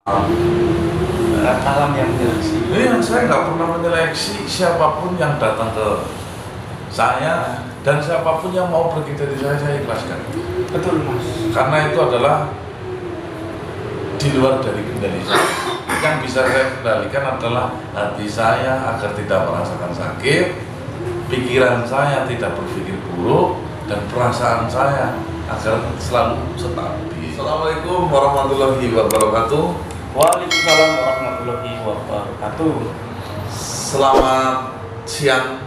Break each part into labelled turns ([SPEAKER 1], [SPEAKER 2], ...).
[SPEAKER 1] Alam yang menyeleksi.
[SPEAKER 2] Saya nggak pernah menyeleksi siapapun yang datang ke saya dan siapapun yang mau pergi dari saya ikhlaskan.
[SPEAKER 1] Betul, Mas.
[SPEAKER 2] Karena itu adalah di luar dari kendali saya. Yang bisa saya kendalikan adalah hati saya agar tidak merasakan sakit, pikiran saya tidak berpikir buruk, dan perasaan saya agar selalu stabil. Assalamualaikum warahmatullahi wabarakatuh.
[SPEAKER 1] Waalaikumsalam warahmatullahi wabarakatuh.
[SPEAKER 2] Selamat siang,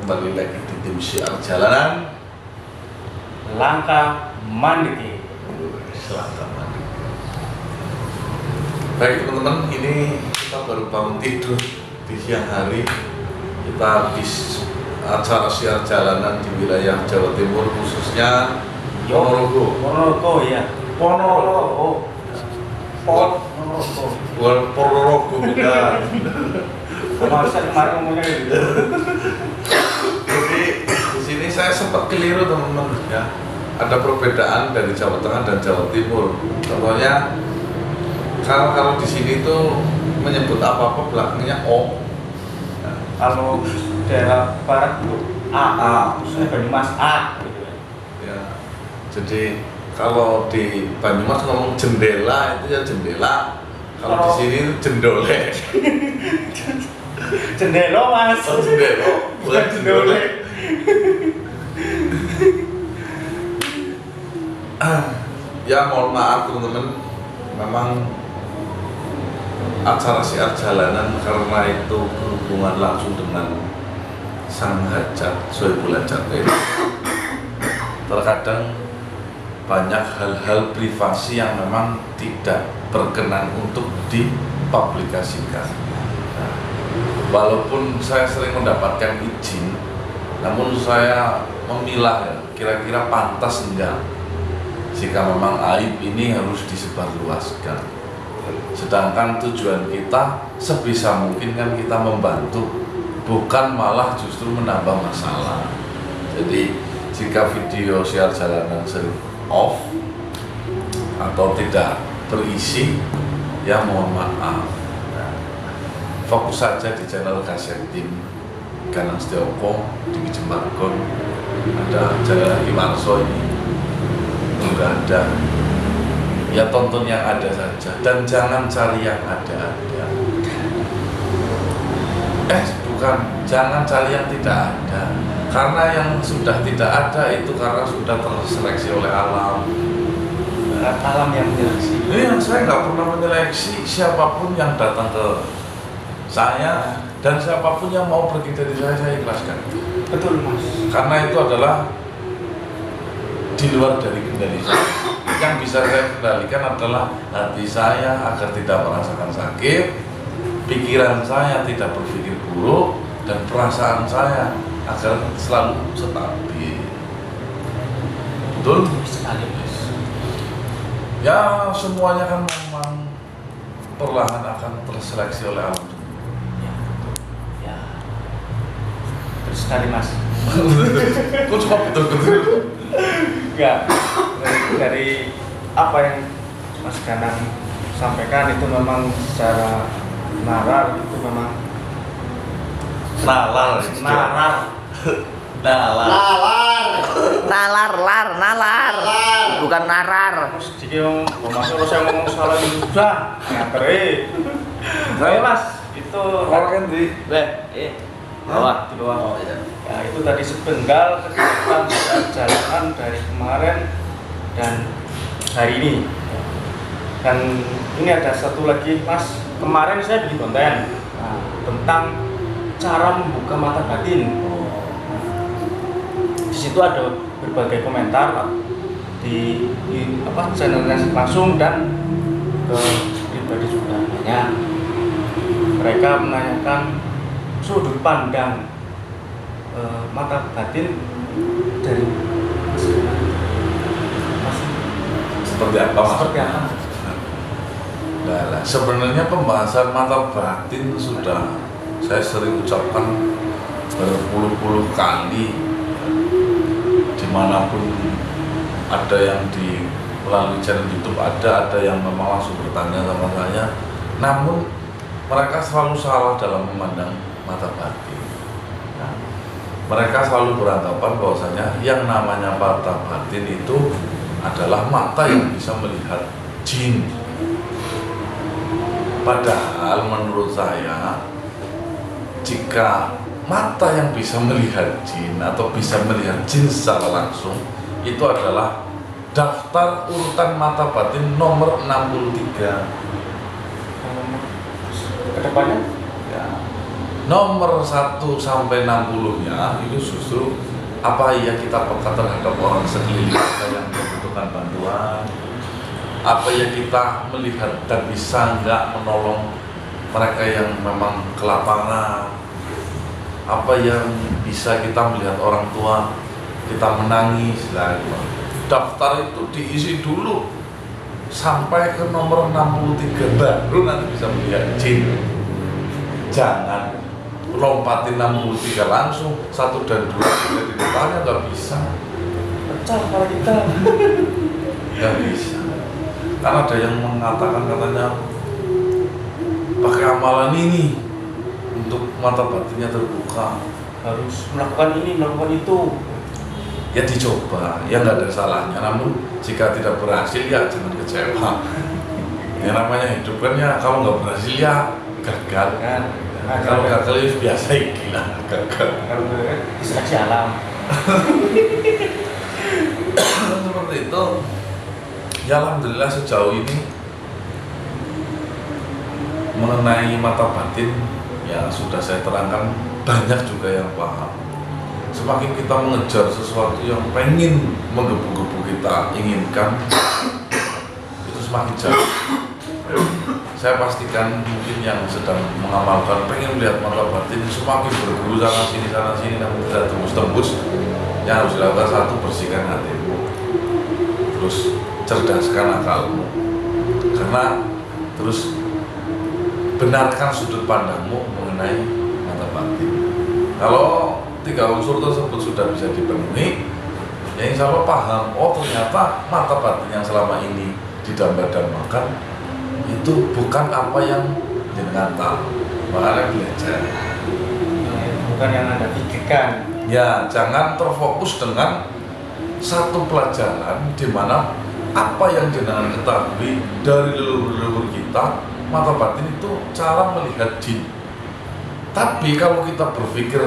[SPEAKER 2] kembali lagi di tim Syiar Jalanan.
[SPEAKER 1] Langkah mandiri.
[SPEAKER 2] Selangkah mandi. Baik teman-teman, ini kita baru bangun tidur di siang hari. Kita habis acara Syiar Jalanan di wilayah Jawa Timur, khususnya Ponorogo.
[SPEAKER 1] Ponorogo ya.
[SPEAKER 2] Ponorogo.
[SPEAKER 1] Ponorogo.
[SPEAKER 2] Ponorogo bukan.
[SPEAKER 1] Sama saya kemarin ngomongnya gitu.
[SPEAKER 2] Jadi di sini saya sempat keliru teman-teman ya. Ada perbedaan dari Jawa Tengah dan Jawa Timur. Contohnya kalau di sini tuh menyebut apa-apa belakangnya O. Nah,
[SPEAKER 1] Kalau daerah barat itu A, saya Banyumas A gitu ya.
[SPEAKER 2] ya. Jadi kalau di Banyumas ngomong jendela itu ya jendela. Kalau di sini itu jendole.
[SPEAKER 1] Jendelo, Mas.
[SPEAKER 2] Oh, jendelo, bukan jendole. Ya mohon maaf teman-teman, memang acara Syiar Jalanan karena itu berhubungan langsung dengan sang hajat Soebul Hajat ini. Terkadang banyak hal-hal privasi yang memang tidak berkenan untuk dipublikasikan. Nah, walaupun saya sering mendapatkan izin, namun saya memilah ya, kira-kira pantas enggak jika memang aib ini harus disebarluaskan. Sedangkan tujuan kita sebisa mungkin kan kita membantu, bukan malah justru menambah masalah. Jadi jika video Syiar Jalanan sering off atau tidak berisi, ya mohon maaf. Fokus saja di channel Kasian Tim Ganang Setioko di Jembargon. Ada Jalan Lagi Marso ini juga ada. Ya tonton yang ada saja dan jangan cari yang ada-ada. Bukan, jangan cari yang tidak ada. Karena yang sudah tidak ada itu karena sudah terseleksi oleh alam.
[SPEAKER 1] Alam yang menyeleksi.
[SPEAKER 2] Saya nggak pernah menyeleksi siapapun yang datang ke saya dan siapapun yang mau pergi dari saya ikhlaskan.
[SPEAKER 1] Betul, Mas.
[SPEAKER 2] Karena itu adalah di luar dari kendali saya. Yang bisa saya kendalikan adalah hati saya agar tidak merasakan sakit, pikiran saya tidak berpikir buruk, dan perasaan saya agar selalu stabil. Betul?
[SPEAKER 1] Sekali, Mas.
[SPEAKER 2] Ya semuanya kan memang perlahan akan terseleksi oleh alam.
[SPEAKER 1] Ya. Terus sekali, Mas.
[SPEAKER 2] Kok cuma betul-betul?
[SPEAKER 1] Enggak. Dari apa yang Mas Ganang sampaikan itu memang secara nalar itu memang
[SPEAKER 2] nalar.
[SPEAKER 1] nalar bukan narar. Jadi yang masuk saya ngomong salah itu sudah ngapere. Saya Mas itu
[SPEAKER 2] Kan di
[SPEAKER 1] bawah di bawah.
[SPEAKER 2] Oh, iya.
[SPEAKER 1] Ya itu tadi sepenggal kegiatan jalanan dari kemarin dan hari ini. Dan ini ada satu lagi Mas, kemarin saya bikin konten tentang cara membuka mata batin. Di situ ada berbagai komentar di channelnya langsung dan ke pribadi juga banyak. Mereka menanyakan sudut pandang mata batin dari Mas.
[SPEAKER 2] Seperti apa?
[SPEAKER 1] Seperti apa?
[SPEAKER 2] Nah, sebenarnya pembahasan mata batin sudah saya sering ucapkan berpuluh-puluh kali dimanapun ada yang di melalui channel YouTube, ada yang memang langsung bertanya sama saya. Namun mereka selalu salah dalam memandang mata batin. Nah, mereka selalu beranggapan bahwasanya yang namanya mata batin itu adalah mata yang bisa melihat jin. Padahal menurut saya, jika mata yang bisa melihat jin atau bisa melihat jin secara langsung itu adalah daftar urutan mata batin nomor 63.
[SPEAKER 1] Kedepannya?
[SPEAKER 2] Ya. Nomor 1 sampai 60-nya itu justru apa ya kita peka terhadap orang sekeliling kita yang membutuhkan bantuan, apa ya kita melihat dan bisa nggak menolong mereka yang memang kelaparan, apa yang bisa kita melihat orang tua kita menangis. Nah, daftar itu diisi dulu sampai ke nomor 63 baru nanti bisa melihat jin. Jangan lompatin 63 langsung 1 dan 2 di depannya, nggak bisa,
[SPEAKER 1] Pecah kepala kita.
[SPEAKER 2] nggak bisa. Karena ada yang mengatakan katanya pakai amalan ini untuk mata batinnya terbuka,
[SPEAKER 1] Harus melakukan ini, melakukan itu.
[SPEAKER 2] ya dicoba, ya nggak ada salahnya. Namun jika tidak berhasil ya jangan kecewa. Yang namanya hidup kan ya kalau nggak berhasil ya gagal
[SPEAKER 1] Kan?
[SPEAKER 2] Kalau gagal ya biasa gila gagal.
[SPEAKER 1] Kalau diseleksi alam.
[SPEAKER 2] Seperti itu. Ya alhamdulillah sejauh ini mengenai mata batin ya sudah saya terangkan, banyak juga yang paham. Semakin kita mengejar sesuatu yang pengen menggebu-gebu kita inginkan, itu semakin jauh. Saya pastikan mungkin yang sedang mengamalkan pengen melihat mata batin semakin berguru sana sini namun tidak tembus-tembus. Yang harus dilakukan satu, bersihkan hatimu, terus cerdaskan akalmu, karena terus benarkan sudut pandangmu mengenai mata batin. Kalau 3 unsur tersebut sudah bisa dipenuhi, ya insya Allah paham, oh ternyata mata batin yang selama ini didambakan itu bukan apa yang jenengan tahu, makanya belajar.
[SPEAKER 1] Bukan yang Anda pikirkan.
[SPEAKER 2] Ya, jangan terfokus dengan satu pelajaran di mana apa yang jenengan ketahui dari leluhur-leluhur kita, mata batin itu cara melihat jin. Tapi kalau kita berpikir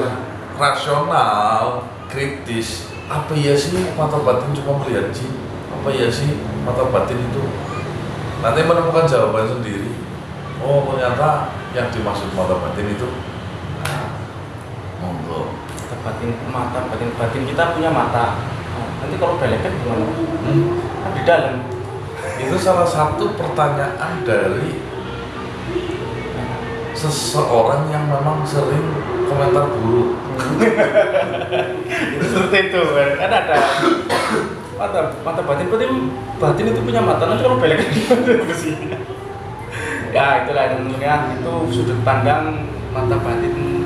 [SPEAKER 2] rasional, kritis, apa ya sih mata batin cuma melihat jin? Apa ya sih mata batin itu? Nanti menemukan jawaban sendiri. Oh, ternyata yang dimaksud mata batin itu monggo.
[SPEAKER 1] Mata batin kita punya mata. Nanti kalau belekan gimana? Kan di dalam.
[SPEAKER 2] Itu salah satu pertanyaan dari seseorang yang memang sering komentar buruk.
[SPEAKER 1] Seperti itu kan ada mata batin itu punya mata. Nanti kalau belekan gimana sih? Ya itulah teman-teman, itu sudut pandang mata batin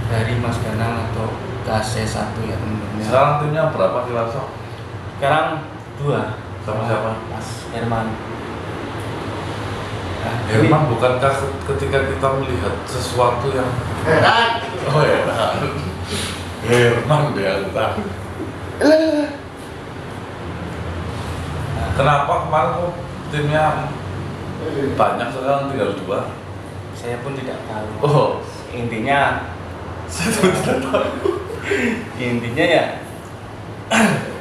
[SPEAKER 1] dari Mas Danang atau KC1 ya teman-teman.
[SPEAKER 2] Sekarang timnya berapa kira sok?
[SPEAKER 1] Sekarang 2
[SPEAKER 2] Sama siapa?
[SPEAKER 1] Mas Herman. Nah,
[SPEAKER 2] Herman, bukankah ketika kita melihat sesuatu yang oh ya, Herman dia entah. Kenapa kemarin kok timnya banyak, sekarang tinggal 2?
[SPEAKER 1] saya pun tidak tahu.
[SPEAKER 2] Oh,
[SPEAKER 1] Intinya
[SPEAKER 2] saya pun tidak tahu.
[SPEAKER 1] intinya ya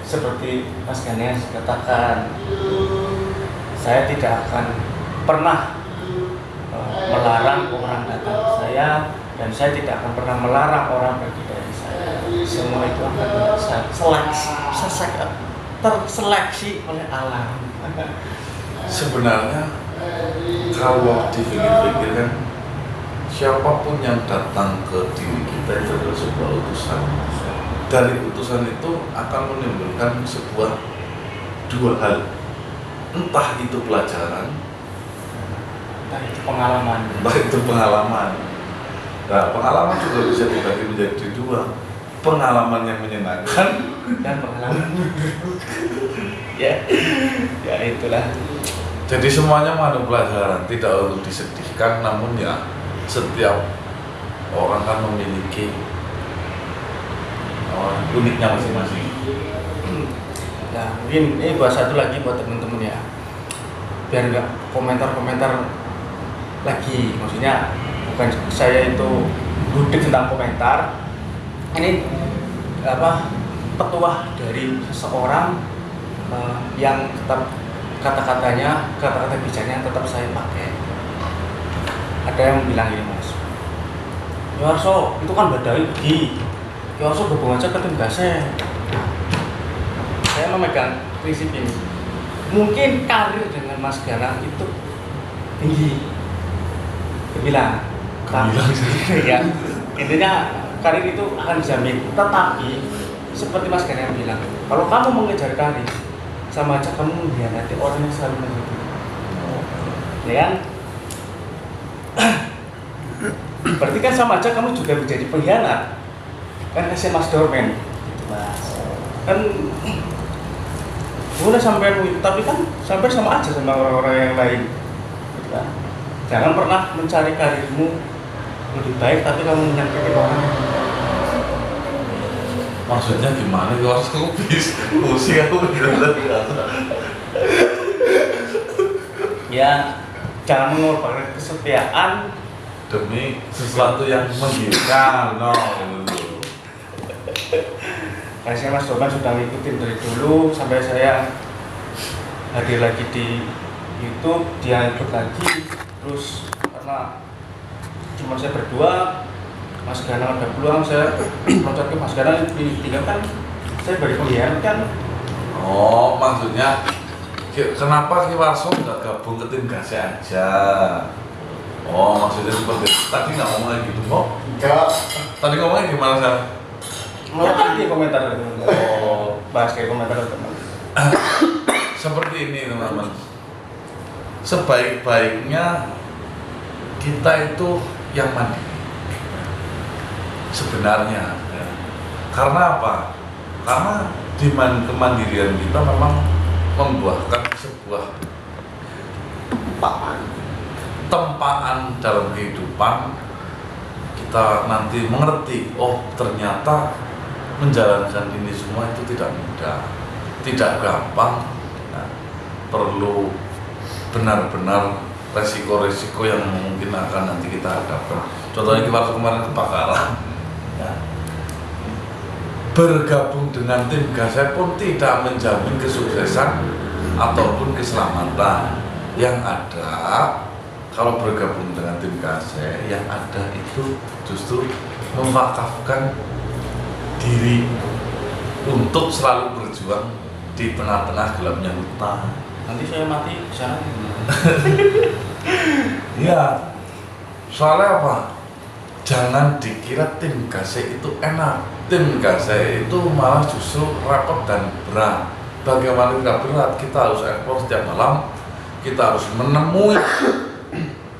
[SPEAKER 1] seperti Mas Ganes katakan, saya tidak akan pernah melarang orang datang ke saya, dan saya tidak akan pernah melarang orang pergi dari saya. Semua itu akan terseleksi oleh alam.
[SPEAKER 2] Sebenarnya kalau dipikir-pikir kan, siapapun yang datang ke diri kita itu adalah sebuah utusan. Dari utusan itu akan menimbulkan sebuah 2 hal, entah itu pelajaran,
[SPEAKER 1] Entah itu pengalaman.
[SPEAKER 2] entah itu pengalaman. Nah, pengalaman juga bisa dibagi menjadi 2. pengalaman yang menyenangkan
[SPEAKER 1] dan pengalaman ya itulah.
[SPEAKER 2] Jadi semuanya mengandung pelajaran, tidak untuk disedihkan, namun ya setiap orang kan memiliki uniknya masing-masing.
[SPEAKER 1] Nah mungkin ini buat satu lagi buat teman-teman ya, biar nggak komentar-komentar lagi, maksudnya bukan saya itu gudeg tentang komentar, ini petuah dari seseorang yang tetap kata-kata bicaranya tetap saya pakai. Ada yang bilang ini, Mas Yoharso itu kan Badawi pergi, Yoharso gabung aja ke tim Gasek. Saya memegang prinsip ini, mungkin karir dengan Mas Galang itu tinggi, bilang ya, intinya karir itu akan dijamin, tetapi seperti Mas Galang bilang, kalau kamu mengejar karir sama aja kamu mengkhianati orang yang selalu menghidupi, ya kan? Berarti kan sama aja kamu juga menjadi pengkhianat, kan kasih Mas Dormen, kan boleh sampai, tapi kan sampai sama aja sama orang-orang yang lain. Jangan pernah mencari karirmu lebih baik, tapi kamu menyakiti orang.
[SPEAKER 2] Maksudnya gimana? Gue harus pusing aku
[SPEAKER 1] ya, jangan mengorbankan kesetiaan
[SPEAKER 2] demi sesuatu yang menggiurkan.
[SPEAKER 1] Kayaknya Mas Dorman sudah ngikutin dari dulu sampai saya hadir lagi di YouTube, dia ikut lagi. Terus karena cuma saya berdua, Mas Galang ada peluang, saya loncat ke Mas Galang, ditinggalkan saya beri pengkhianat kan.
[SPEAKER 2] Oh, maksudnya kenapa Ki Warso nggak gabung ke tim Gasek aja? Oh, maksudnya seperti itu. Tadi nggak ngomong kayak gitu kok?
[SPEAKER 1] Enggak.
[SPEAKER 2] Tadi ngomongnya gimana sih?
[SPEAKER 1] Mau di komentar teman-teman. Oh, bahas kayak komentar teman.
[SPEAKER 2] Seperti ini teman-teman. Sebaik-baiknya kita itu yang mandiri. Sebenarnya, ya. Karena apa? Karena kemandirian kita memang membuahkan sebuah tempaan dalam kehidupan. Kita nanti mengerti, oh ternyata menjalankan ini semua itu tidak mudah, tidak gampang, nah, perlu benar-benar resiko-resiko yang mungkin akan nanti kita hadapi. Contohnya kita kemarin kebakaran, ya. Bergabung dengan tim Gasek pun tidak menjamin kesuksesan ataupun keselamatan. Yang ada, kalau bergabung dengan tim Gasek, yang ada itu justru mewakafkan diri untuk selalu berjuang di tengah-tengah gelapnya hutan.
[SPEAKER 1] Nanti saya mati di sana.
[SPEAKER 2] Ya, soalnya apa? Jangan dikira tim Gasek itu enak. Tim Gasek itu malah justru repot dan berat. Bagaimana tidak berat? Kita harus ekspor setiap malam. Kita harus menemui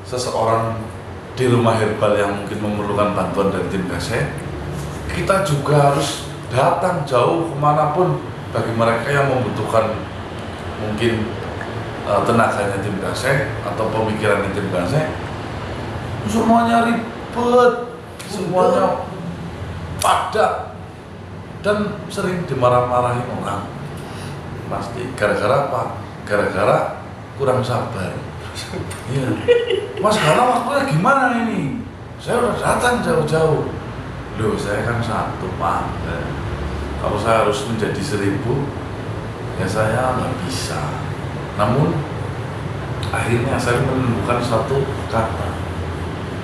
[SPEAKER 2] seseorang di rumah herbal yang mungkin memerlukan bantuan dari tim Gasek. Kita juga harus datang jauh kemanapun bagi mereka yang membutuhkan mungkin tenaganya tim Gasek atau pemikiran tim Gasek. Semuanya ribet, semuanya padat dan sering dimarah-marahi orang. Pasti gara-gara apa? Gara-gara kurang sabar. Iya. Mas Galang waktunya gimana ini? Saya udah datang jauh-jauh. Loh, saya kan satu Pak. Kalau saya harus menjadi 1000, ya saya nggak bisa. Namun akhirnya saya menemukan satu kata,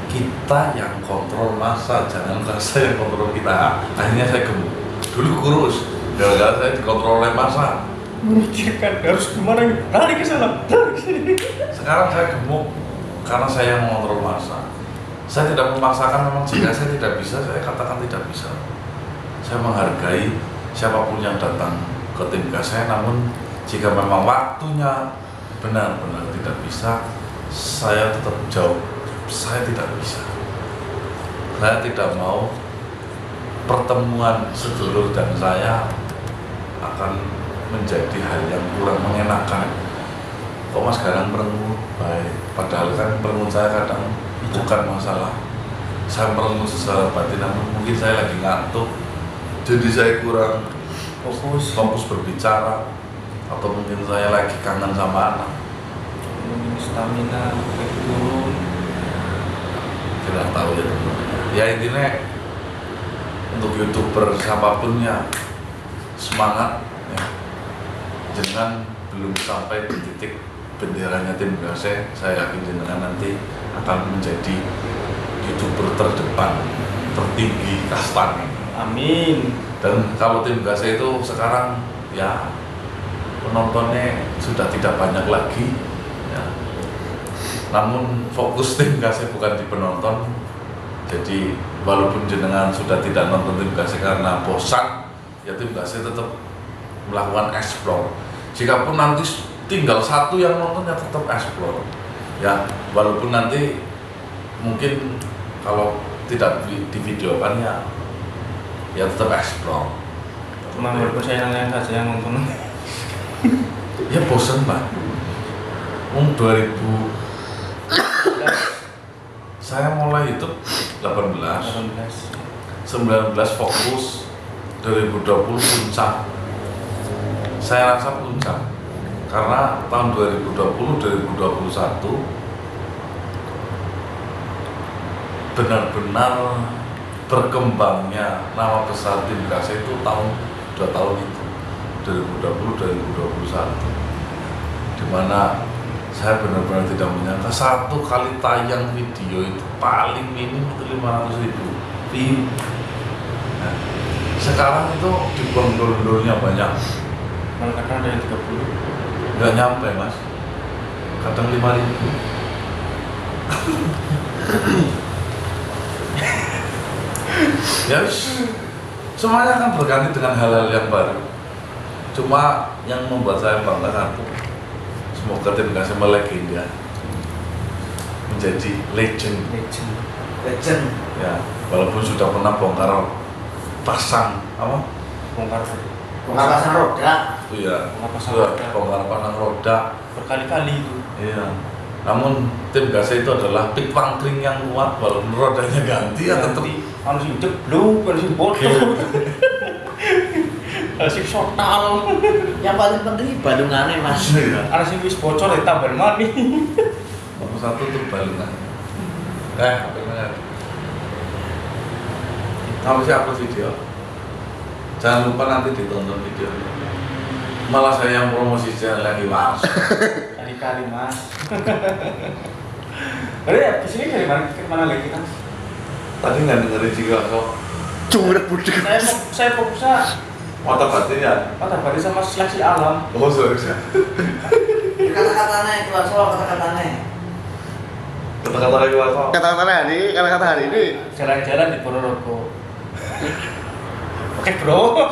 [SPEAKER 2] kita yang kontrol massa, jangan massa yang kontrol kita. Akhirnya saya gemuk. Dulu kurus, gara-gara saya dikontrol oleh massa.
[SPEAKER 1] Memikirkan harus gimana ini, lari ke sana, lari ke sini.
[SPEAKER 2] Sekarang saya gemuk karena saya yang mengontrol massa. Saya tidak memaksakan, memang jika saya tidak bisa, saya katakan tidak bisa. Saya menghargai siapapun yang datang ke tim Gasek, namun jika memang waktunya benar-benar tidak bisa, saya tetap jauh. Saya tidak bisa. Saya tidak mau pertemuan sedulur dan saya akan menjadi hal yang kurang mengenakan. Kok Mas Galang merengut baik, padahal kan merengut saya kadang bukan masalah saya merengut secara batin, namun mungkin saya lagi ngantuk, jadi saya kurang fokus berbicara, atau mungkin saya lagi kangen sama anak,
[SPEAKER 1] mungkin stamina turun,
[SPEAKER 2] tidak tahu ya teman. Ya intinya untuk YouTuber siapapun ya semangat ya. Jangan belum sampai di titik benderanya tim Gase, saya yakin jenengan nanti akan menjadi YouTuber terdepan, tertinggi kastanya.
[SPEAKER 1] Amin.
[SPEAKER 2] Dan kalau tim Gase itu sekarang ya penontonnya sudah tidak banyak lagi ya. Namun fokus tim Gase bukan di penonton. Jadi walaupun jenengan sudah tidak nonton tim Gase karena bosan, ya tim Gase tetap melakukan explore. Jikapun nanti tinggal satu yang nonton, ya tetap explore. Ya, walaupun nanti mungkin kalau tidak di video kan ya tetap explore.
[SPEAKER 1] Cuma walaupun saya yang saja yang nonton.
[SPEAKER 2] Ya bosan Pak. 2000 saya mulai YouTube 19 fokus, 2020 puncak. Saya rasa puncak karena tahun 2020-2021 benar-benar berkembangnya nama besar tim Gase itu 2 tahun itu, 2020-2021, dimana saya benar-benar tidak menyangka satu kali tayang video itu paling minim itu 500.000 view. Nah, sekarang itu dibondol-bondolnya banyak,
[SPEAKER 1] Malah kadang ada yang 30.
[SPEAKER 2] nggak nyampe Mas, kadang 5.000. Ya semuanya akan berganti dengan hal-hal yang baru. Cuma yang membuat saya bangga satu, semoga tim Gase melegenda, menjadi legend ya, walaupun sudah pernah bongkar pasang apa?
[SPEAKER 1] Bongkar
[SPEAKER 3] pasang roda.
[SPEAKER 2] Iya,
[SPEAKER 1] Bongkar pasang
[SPEAKER 2] sudah
[SPEAKER 1] roda.
[SPEAKER 2] bongkar pasang roda
[SPEAKER 1] berkali-kali itu.
[SPEAKER 2] iya. Namun tim Gase itu adalah pit pankring yang kuat, walaupun rodanya ganti ya tetap
[SPEAKER 1] harus hidup blue, harus bodoh. Harus total.
[SPEAKER 3] Yang paling penting balungannya Mas.
[SPEAKER 2] iya.
[SPEAKER 1] Harus wis bocor ya tambal mani.
[SPEAKER 2] Nomor 1 untuk balungan. Apa namanya? Kamu sih upload video. Jangan lupa nanti ditonton video. Malah saya yang promosi channel lagi Mas.
[SPEAKER 1] Kali-kali Mas. Dari kesini dari mana ke mana lagi Mas?
[SPEAKER 2] Tadi nggak dengerin juga kok.
[SPEAKER 4] Cumrek budek.
[SPEAKER 1] Saya fokusnya
[SPEAKER 2] Mata batinnya.
[SPEAKER 1] pada bari sama seleksi alam.
[SPEAKER 2] Oh sorry.
[SPEAKER 3] Kata-katanya keluar soal kata-katanya.
[SPEAKER 2] Kata-kata lagi Mas.
[SPEAKER 4] Kata-kata hari ini.
[SPEAKER 1] Jalan-jalan di Ponorogo. Oke bro.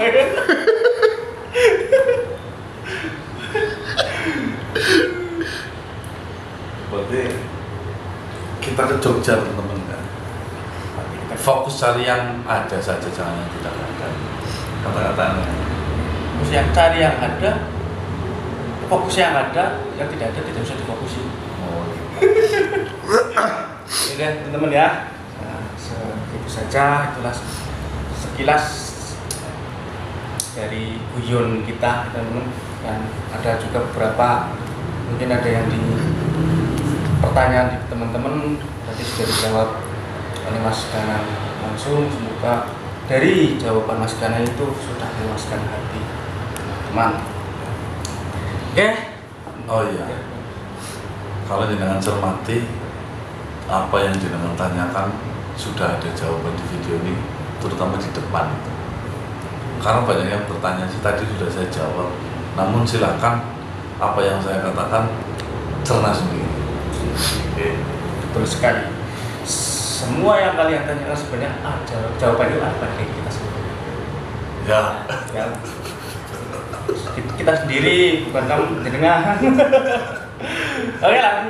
[SPEAKER 2] Berarti kita ke Jogja teman-teman kan. Fokus cari yang ada saja, jangan yang tidak ada. Kata-katanya.
[SPEAKER 1] Fokus yang cari yang ada, fokus yang ada, yang tidak ada tidak usah difokusin.
[SPEAKER 2] Oh.
[SPEAKER 1] Oke teman-teman ya. Nah, segitu saja, itulah sekilas dari guyon kita teman-teman. Dan ada juga beberapa, mungkin ada yang di pertanyaan di teman-teman tadi sudah dijawab oleh Mas Gana langsung. Semoga dari jawaban Mas Gana itu sudah memuaskan hati teman. Oke.
[SPEAKER 2] Oh iya. Kalau jenengan cermati apa yang jenengan tanyakan sudah ada jawaban di video ini, terutama di depan itu. Karena banyak yang bertanya sih tadi sudah saya jawab. Namun silakan apa yang saya katakan cerna sendiri. Oke.
[SPEAKER 1] Betul sekali. Semua yang kalian tanyakan sebenarnya ada jawabannya ada dari kita sendiri.
[SPEAKER 2] Ya.
[SPEAKER 1] Ya. Kita sendiri bukan kamu jenengan. Oke lah.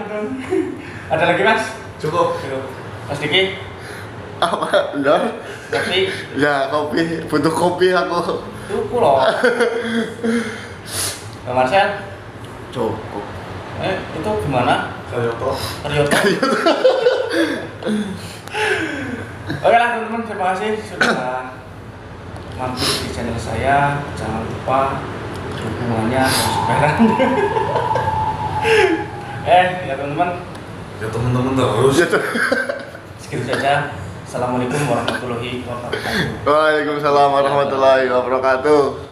[SPEAKER 1] Ada lagi Mas?
[SPEAKER 2] Cukup.
[SPEAKER 1] Cukup. Mas Diki.
[SPEAKER 4] Apa? Benar?
[SPEAKER 1] Tapi
[SPEAKER 4] Ya kopi, butuh kopi aku.
[SPEAKER 1] tuku loh. Bang Marcel,
[SPEAKER 3] Cukup.
[SPEAKER 1] itu gimana?
[SPEAKER 2] Kayoto.
[SPEAKER 1] Teryoto. Oke lah teman-teman, terima kasih sudah mampir di channel saya. Jangan lupa dukungannya harus bareng. Ya teman-teman,
[SPEAKER 2] Ya teman-teman terus.
[SPEAKER 1] segitu saja. Assalamualaikum warahmatullahi wabarakatuh.
[SPEAKER 4] Waalaikumsalam warahmatullahi wabarakatuh.